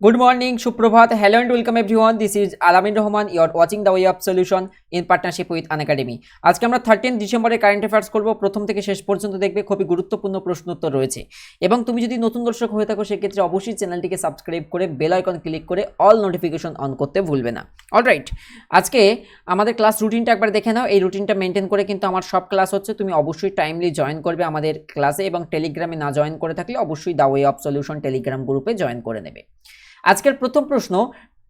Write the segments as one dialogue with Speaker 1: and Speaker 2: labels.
Speaker 1: Good morning, Suprabhat. Hello and welcome everyone. This is Alamin Rahman. You are watching the Way of Solution in partnership with Unacademy. আজকে আমরা 13 ডিসেম্বরে current affairs করব। প্রথম থেকে শেষ পর্যন্ত দেখবে, খুবই গুরুত্বপূর্ণ প্রশ্ন উত্তর রয়েছে। এবং তুমি যদি নতুন দর্শক হয়ে থাকো সেক্ষেত্রে অবশ্যই চ্যানেলটিকে সাবস্ক্রাইব করে বেল আইকন ক্লিক করে অল নোটিফিকেশন অন করতে ভুলবে না। অলরাইট, আজকে আমাদের ক্লাস রুটিনটা একবার দেখে নাও। এই রুটিনটা মেনটেন করে কিন্তু আমার সব ক্লাস হচ্ছে। তুমি অবশ্যই টাইমলি জয়েন করবে আমাদের ক্লাসে, এবং টেলিগ্রামে না জয়েন করে থাকলে অবশ্যই the way of solution Telegram গ্রুপে জয়েন করে নেবে। আজকের প্রথম প্রশ্ন,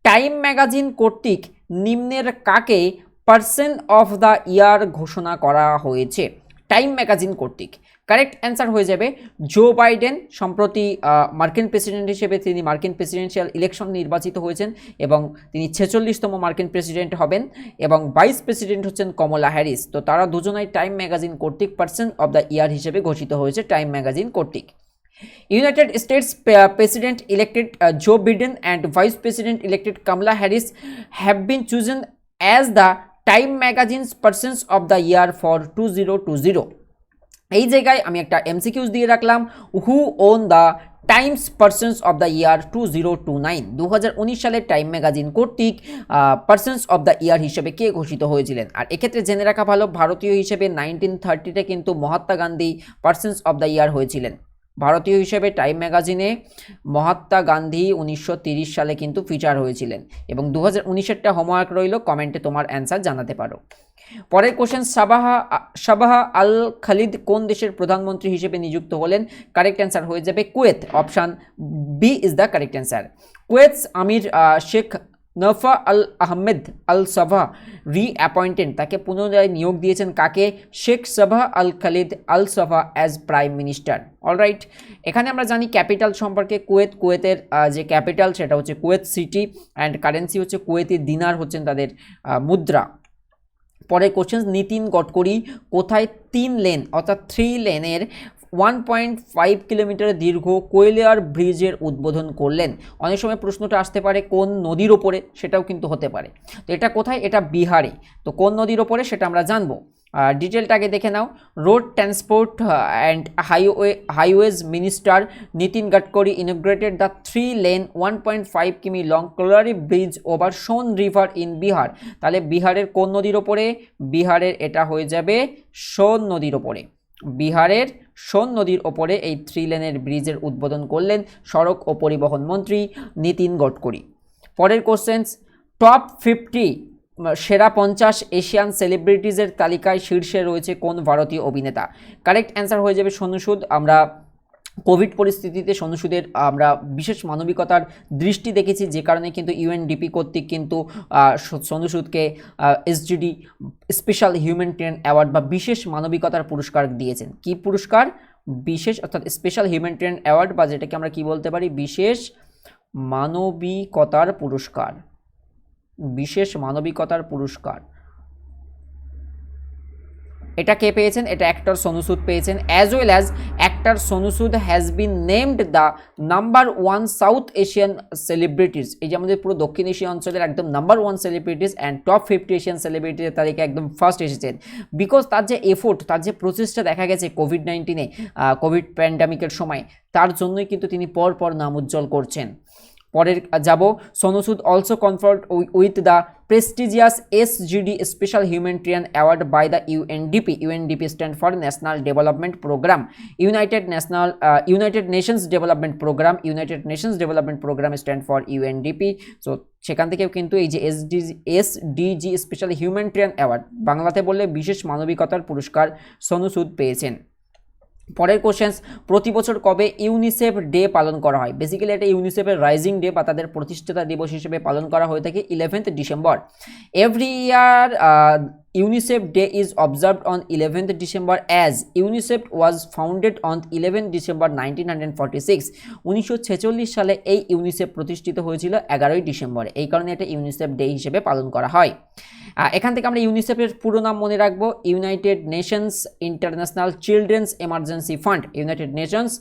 Speaker 1: টাইম ম্যাগাজিন কর্তৃক নিম্নের কাকে পার্সন অফ দ্য ইয়ার ঘোষণা করা হয়েছে? টাইম ম্যাগাজিন কর্তৃক কারেক্ট অ্যান্সার হয়ে যাবে জো বাইডেন। সম্প্রতি মার্কিন প্রেসিডেন্ট হিসেবে তিনি মার্কিন প্রেসিডেন্সিয়াল ইলেকশন নির্বাচিত হয়েছেন এবং তিনি 46তম মার্কিন প্রেসিডেন্ট হবেন, এবং ভাইস প্রেসিডেন্ট হচ্ছেন কমলা হ্যারিস। তো তারা দুজনাই টাইম ম্যাগাজিন কর্তৃক পার্সন অফ দ্য ইয়ার হিসেবে ঘোষিত হয়েছে টাইম ম্যাগাজিন কর্তৃক। United States President elected Joe Biden and Vice President elected Kamala Harris have been chosen as the Time Magazine's Persons of the Year for 2020. এই জায়গায় আমি একটা MCQs দিয়ে রাখলাম, who won the Times persons of the year 2029। 2019 সালে Time magazine কর্তৃক persons of the year হিসেবে কে ঘোষিত হয়েছিলেন? আর এক্ষেত্রে জেনে রাখা ভালো, ভারতীয় হিসেবে 1930-তে কিন্তু Mahatma Gandhi persons of the year হয়েছিলেন। ভারতীয় হিসেবে টাইম ম্যাগাজিনে মহাত্মা গান্ধী 1930 সালে কিন্তু ফিচার হয়েছিলেন, এবং 2019-এরটা হোমওয়ার্ক রইল, কমেন্টে তোমার অ্যান্সার জানাতে পারো। পরের কোশ্চেন, সাবাহা আল খালিদ কোন দেশের প্রধানমন্ত্রী হিসেবে নিযুক্ত হলেন? কারেক্ট অ্যান্সার হয়ে যাবে Kuwait. Option B is the correct answer. Kuwait's emir Sheikh Nawaf Al Ahmad Al Sabah reappointed, তাকে পুনরায় নিয়োগ দিয়েছেন কাকে? Sheikh Sabah Al Khalid Al Sabah as prime minister. Alright, এখানে আমরা জানি ক্যাপিটাল সম্পর্কে। কুয়েতের যে ক্যাপিটাল সেটা হচ্ছে কুয়েত সিটি, অ্যান্ড কারেন্সি হচ্ছে কুয়েতি দিনার, হচ্ছেন তাদের মুদ্রা। পরের কোশ্চেন, নীতিন গডকরি কোথায় 3 লেন অর্থাৎ 3 লেনের 1.5 কিলোমিটার দীর্ঘ কোয়েলিয়ার ব্রিজের উদ্বোধন করলেন? অনেক সময় প্রশ্নটা আসতে পারে কোন নদীর ওপরে, সেটাও কিন্তু হতে পারে। তো এটা কোথায়? এটা বিহারে। তো কোন নদীর ওপরে সেটা আমরা জানবো। ডিটেলটাকে দেখে নাও। Road transport and highways minister Nitin Gadkari inaugurated the 3 lane 1.5 কিমি long Koilwar bridge over Son river in Bihar. তাহলে বিহারের কোন নদীর ওপরে? বিহারের এটা হয়ে যাবে সোন নদীর ওপরে। বিহারের সোন নদীর ওপরে এই 3 লেনের ব্রিজের উদ্বোধন করলেন সড়ক ও পরিবহন মন্ত্রী নীতিন গডকরি। পরের কোশ্চেন, টপ 50 সেরা 50 এশিয়ান সেলিব্রিটিজের তালিকায় শীর্ষে রয়েছে কোন ভারতীয় অভিনেতা? কারেক্ট অ্যান্সার হয়ে যাবে সোনু সুদ। আমরা কোভিড পরিস্থিতিতে সোনু সুদের আমরা বিশেষ মানবিকতার দৃষ্টি দেখেছি, যে কারণে কিন্তু ইউএনডিপি কর্তৃক কিন্তু সোনু সুদকে এসজিডি স্পেশাল হিউম্যানিটেরিয়ান অ্যাওয়ার্ড বা বিশেষ মানবিকতার পুরস্কার দিয়েছেন। কি পুরস্কার? বিশেষ অর্থাৎ স্পেশাল হিউম্যানিটেরিয়ান অ্যাওয়ার্ড, বা যেটাকে আমরা কি বলতে পারি, বিশেষ মানবিকতার পুরস্কার। বিশেষ মানবিকতার পুরস্কার এটা কে পেয়েছেন? এটা অ্যাক্টর সোনু সুদ পেয়েছেন। As well as actor Sonu Sood has been named the number 1 South Asian celebrities. এই যে আমাদের পুরো দক্ষিণ এশিয়া অঞ্চলের একদম number 1 celebrities and top 50 Asian সেলিব্রিটিজের তালিকা একদম ফার্স্ট এসেছেন। বিকজ তার যে এফোর্ট, তার যে প্রচেষ্টা দেখা গেছে কোভিড-19-এ কোভিড প্যান্ডামিকের সময়, তার জন্যই কিন্তু তিনি পরপর নাম উজ্জ্বল করছেন। পরের যাব, Sonu Sood also conferred with the prestigious SGD special humanitarian award by the UNDP. UNDP stand for national development programme. United Nations development programme. United Nations development programme stand for UNDP. So সেখান থেকেও কিন্তু এই যে এসডিজি স্পেশাল হিউম্যানিটেরিয়ান অ্যাওয়ার্ড, বাংলাতে বললে বিশেষ মানবিকতার পুরস্কার, সোনু সুদ পেয়েছেন। পরের কোশ্চেন্স, প্রতি বছর কবে ইউনিসেফ ডে পালন করা হয়? বেসিক্যালি এটা ইউনিসেফের রাইজিং ডে বা তাদের প্রতিষ্ঠাতা দিবস হিসেবে পালন করা হয়ে থাকে 11th December. Every year UNICEF Day is observed on 11th December as UNICEF was founded on 11th December 1946। 1946 সালে এই ইউনিসেফ প্রতিষ্ঠিত হয়েছিল 11ই ডিসেম্বরে, এই কারণে এটা ইউনিসেফ ডে হিসেবে পালন করা হয়। এখান থেকে আমরা ইউনিসেফের পুরো নাম মনে রাখবো, United Nations international children's emergency fund. United Nations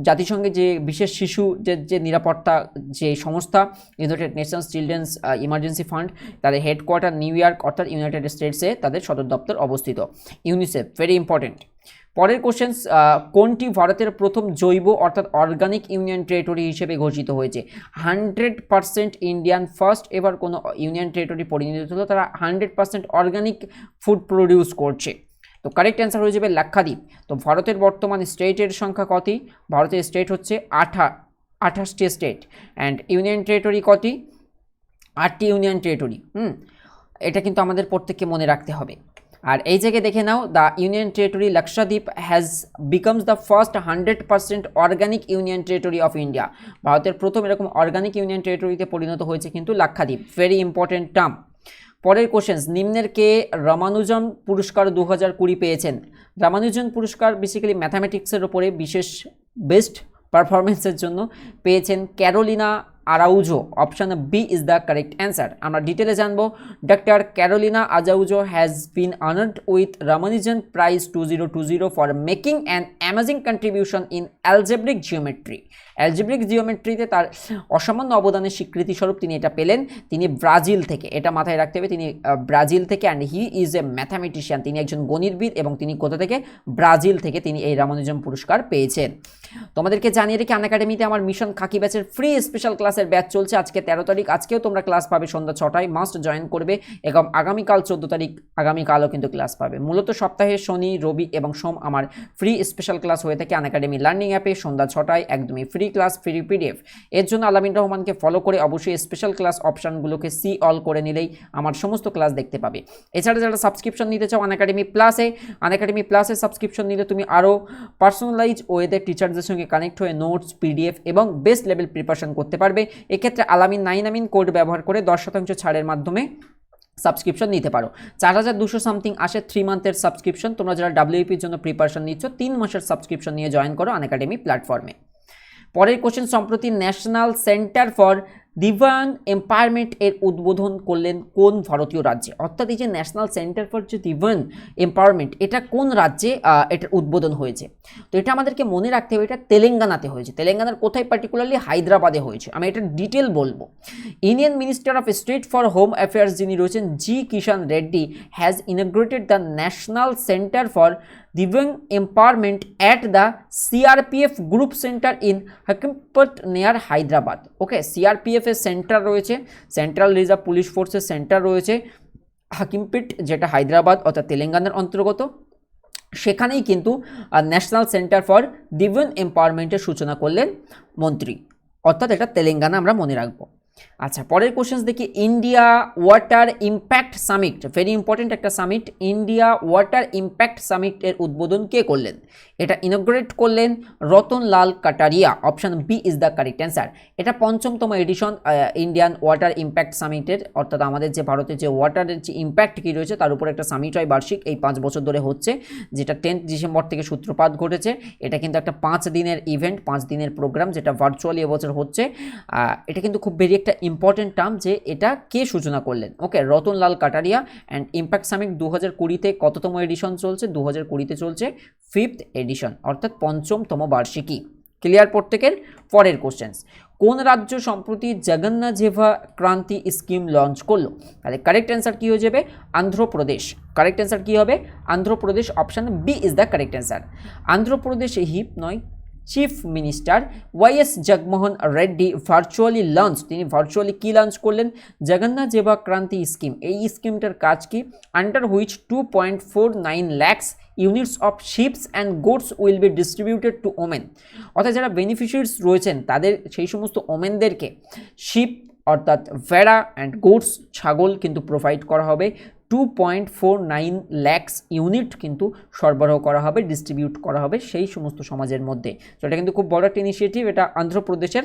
Speaker 1: জাতিসংঘের যে বিশেষ শিশু যে নিরাপত্তা যে সংস্থা, United Nations children's emergency fund, তাদের হেডকোয়ার্টার নিউ ইয়র্ক অর্থাৎ ইউনাইটেড স্টেটসে তাদের সদর দপ্তর অবস্থিত। UNICEF very important. পরের কোশ্চেন্স, কোনটি ভারতের প্রথম জৈব অর্থাৎ অর্গানিক ইউনিয়ন টেরিটরি হিসেবে ঘোষিত হয়েছে? 100% ইন্ডিয়ান ফার্স্ট এবার কোনো ইউনিয়ন টেরিটরি পরিণত হলো, তারা 100% অর্গানিক ফুড প্রডিউস করছে। তো কারেক্ট অ্যান্সার হয়ে যাবে লাক্ষাদ্বীপ। তো ভারতের বর্তমান স্টেটের সংখ্যা কত? ভারতের স্টেট হচ্ছে 28টি স্টেট, অ্যান্ড ইউনিয়ন টেরিটরি কত? 8টি ইউনিয়ন টেরিটরি। এটা কিন্তু আমাদের প্রত্যেককে মনে রাখতে হবে। আর এই জায়গায় দেখে নাও, the union territory Lakshadweep has becomes the first 100% organic union territory of India. ভারতের প্রথম এরকম অর্গানিক ইউনিয়ন টেরিটরিতে পরিণত হয়েছে কিন্তু লাক্ষাদ্বীপ। Very important term. পরের কোশ্চেন্স, নিম্নের কে রামানুজন পুরস্কার 2020 পেয়েছেন? রামানুজন পুরস্কার বেসিক্যালি ম্যাথামেটিক্সের ওপরে বিশেষ বেস্ট পারফরমেন্সের জন্য পেয়েছেন Carolina Araujo. Option B is the correct answer. আমরা ডিটেলে জানবো। Doctor Carolina Araujo has been honoured with Ramanujan prize 2020 for making an amazing contribution in algebraic geometry. Algebraic জিওমেট্রিতে তার অসামান্য অবদানের স্বীকৃতিস্বরূপ তিনি এটা পেলেন। তিনি ব্রাজিল থেকে, এটা মাথায় রাখতে হবে, তিনি ব্রাজিল থেকে, and he is a mathematician, তিনি একজন গণিতবিদ, এবং তিনি কোথা থেকে? ব্রাজিল থেকে তিনি এই রামানুজন পুরস্কার পেয়েছেন। তোমাদেরকে জানিয়ে রেখে আনএকাডেমিতে আমার মিশন খাকি ব্যাচের ফ্রি স্পেশাল ক্লাসের ব্যাচ চলছে। আজকে 13 তারিখ, আজকেও তোমরা ক্লাস পাবে সন্ধ্যা 6টায়, মাস্ট জয়েন করবে। এবং আগামীকাল 14 তারিখ, আগামীকালও কিন্তু ক্লাস পাবে। মূলত সপ্তাহে শনি, রবি এবং সোম আমার ফ্রি স্পেশাল ক্লাস হয়ে থাকে আনএকাডেমি লার্নিং অ্যাপে সন্ধ্যা 6টায়, একদমই ফ্রি ক্লাস, ফ্রি পিডিএফ। এর জন্য আলামিন রহমানকে ফলো করে অবশ্যই স্পেশাল ক্লাস অপশানগুলোকে সি অল করে নিলেই আমার সমস্ত ক্লাস দেখতে পাবে। এছাড়া যারা সাবস্ক্রিপশন নিতে চাও আনএকাডেমি প্লাসে সাবস্ক্রিপশন নিলে তুমি আরও পার্সোনালাইজ ওয়েতে টিচারদের সঙ্গে কানেক্ট হয়ে নোটস, পিডিএফ এবং বেস্ট লেভেল প্রিপারেশন করতে পারবে। এক্ষেত্রে আলামিন 9 কোড ব্যবহার করে 10% ছাড়ের মাধ্যমে সাবস্ক্রিপশন নিতে পারো। 4200 সামথিং আসে 3 মান্থের সাবস্ক্রিপশন। তোমরা যারা ডাব্লিউপির জন্য প্রিপারেশন নিচ্ছ 3 মাসের সাবস্ক্রিপশন নিয়ে জয়েন করো আনএকাডেমি প্ল্যাটফর্মে। পরের কোশ্চেন, সম্প্রতি ন্যাশনাল সেন্টার ফর দিভান এম্পাওয়ারমেন্ট এর উদ্বোধন করলেন কোন ভারতীয় রাজ্যে? অর্থাৎ এই যে ন্যাশনাল সেন্টার ফর যে দিভান এম্পাওয়ারমেন্ট, এটা কোন রাজ্যে এটার উদ্বোধন হয়েছে? তো এটা আমাদেরকে মনে রাখতে হবে, এটা তেলেঙ্গানাতে হয়েছে। তেলেঙ্গানার কোথায়? পার্টিকুলারলি হায়দ্রাবাদে হয়েছে। আমি এটা ডিটেল বলবো। Indian minister of state for home affairs যিনি রয়েছেন G Kishan Reddy has inaugurated the national centre for Divyang empowerment at the CRPF group centre in Hakimpet near Hyderabad. Okay, CRPF এর সেন্টার রয়েছে, সেন্ট্রাল রিজার্ভ পুলিশ ফোর্সের সেন্টার রয়েছে হাকিমপেট, যেটা হায়দ্রাবাদ অর্থাৎ তেলেঙ্গানার অন্তর্গত। সেখানেই কিন্তু ন্যাশনাল সেন্টার ফর দিভান এম্পাওয়ারমেন্টের সূচনা করলেন মন্ত্রী, অর্থাৎ এটা তেলেঙ্গানা আমরা মনে রাখবো। আচ্ছা, পরের কোশ্চেন্স দেখি। India water impact summit, very important একটা summit. India water impact summit এর উদ্বোধন কে করলেন? এটা ইনগ্রেট করলেন Rattan Lal Kataria. Option B is the correct answer. এটা 5ম এডিশন ইন্ডিয়ান ওয়াটার ইম্প্যাক্ট সামিটের, অর্থাৎ আমাদের যে ভারতের যে ওয়াটারের যে ইম্প্যাক্ট কী রয়েছে তার উপর একটা সামিট হয় বার্ষিক, এই 5 বছর ধরে হচ্ছে, যেটা 10 ডিসেম্বর থেকে সূত্রপাত ঘটেছে। এটা কিন্তু একটা 5 দিনের ইভেন্ট, 5 দিনের প্রোগ্রাম, যেটা ভার্চুয়ালি এবছর হচ্ছে। এটা কিন্তু খুব ভেরি একটা ইম্পর্টেন্ট টার্ম যে এটা কে সূচনা করলেন। Okay, Ratanlal Kataria. And impact summit 2020-তে কততম এডিশন চলছে? 2020-তে চলছে 5th এডিশন, অর্থাৎ 5মতম বার্ষিকী। ক্লিয়ার প্রত্যেকের? পরের কোশ্চেন্স, কোন রাজ্য সম্প্রতি জগন্নাথেভা ক্রান্তি স্কিম লঞ্চ করলো? তাহলে কারেক্ট অ্যান্সার কী হয়ে যাবে? আন্ধ্রপ্রদেশ। কারেক্ট অ্যান্সার কী হবে? Andhra Pradesh. Option B is the correct answer. আন্ধ্রপ্রদেশে হিপ নয়, chief minister YS Jaganmohan Reddy virtually launch, তিনি ভার্চুয়ালি কি লঞ্চ করলেন? জগন্নাথেভা ক্রান্তি স্কিম। এই স্কিমটার কাজ কি? Under which 2.49 lakhs units of sheeps and goats will be distributed to women. অর্থাৎ যারা বেনিফিশিয়ারিজ রয়েছেন তাদের, সেই সমস্ত ওমেনদেরকে শিপ অর্থাৎ ভেড়া অ্যান্ড গোডস, ছাগল কিন্তু প্রোভাইড করা হবে। 2.49 lakhs ইউনিট কিন্তু সরবরাহ করা হবে, ডিস্ট্রিবিউট করা হবে সেই সমস্ত সমাজের মধ্যে। তো এটা কিন্তু খুব বড় একটা ইনিশিয়েটিভ। এটা অন্ধ্রপ্রদেশের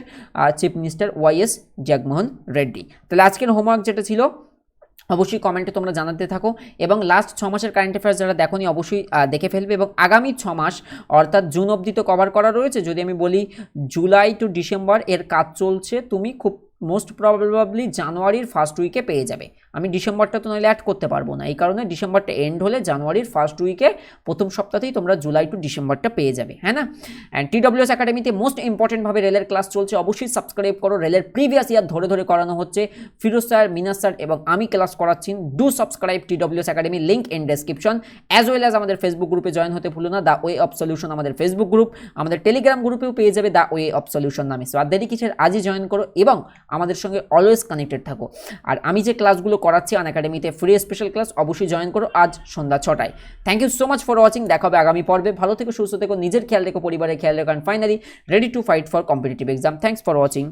Speaker 1: chief minister YS Jaganmohan Reddy. তাহলে আজকের হোমওয়ার্ক যেটা ছিল অবশ্যই কমেন্টে তোমরা জানাতে থাকো, এবং লাস্ট 6 মাসের কারেন্ট অ্যাফেয়ার্স যারা দেখোনি অবশ্যই দেখে ফেলবে। এবং আগামী 6 মাস অর্থাৎ জুন অবধি তো কভার করা রয়েছে, যদি আমি বলি জুলাই টু ডিসেম্বর এর কাজ চলছে, তুমি খুব মোস্ট প্রবাবলি জানুয়ারির ফার্স্ট উইকে পেয়ে যাবে। আমি ডিসেম্বরটা তো নইলে অ্যাড করতে পারবো না, এই কারণে ডিসেম্বরটা এন্ড হলে জানুয়ারির ফার্স্ট উইকে প্রথম সপ্তাহতেই তোমরা জুলাই টু ডিসেম্বরটা পেয়ে যাবে, হ্যাঁ না। অ্যান্ড TWS একাডেমিতে মোস্ট ইম্পর্টেন্টভাবে রেলের ক্লাস চলছে, অবশ্যই সাবস্ক্রাইব করো। রেলের প্রিভিয়াস ইয়ার ধরে ধরে করানো হচ্ছে, ফিরোজ স্যার, মিনাস স্যার এবং আমি ক্লাস করাচ্ছি। Do subscribe TWS academy, link in description. As well as আমাদের ফেসবুক গ্রুপে জয়েন হতে ভুলো না, দ্য ওয়ে অফ সলিউশন আমাদের ফেসবুক গ্রুপ। আমাদের টেলিগ্রাম গ্রুপেও পেয়ে যাবে দ্য ওয়ে অফ সলিউশন নামে। সো আর দেরি কিসের, আজই জয়েন করো এবং আমাদের সঙ্গে অলওয়েজ কানেক্টেড থাকো। আর আমি যে ক্লাসগুলো করাচ্ছি আনএকাডেমিতে ফ্রি স্পেশাল ক্লাস, অবশ্যই জয়েন করো আজ সন্ধ্যা 6টায়। Thank you so much for watching. দেখা হবে আগামী পর্বে। ভালো থেকো, সুস্থ থেকো, নিজের খেয়াল রেখো, পরিবারের খেয়াল রেখো, and finally ready to fight for competitive exam. Thanks for watching.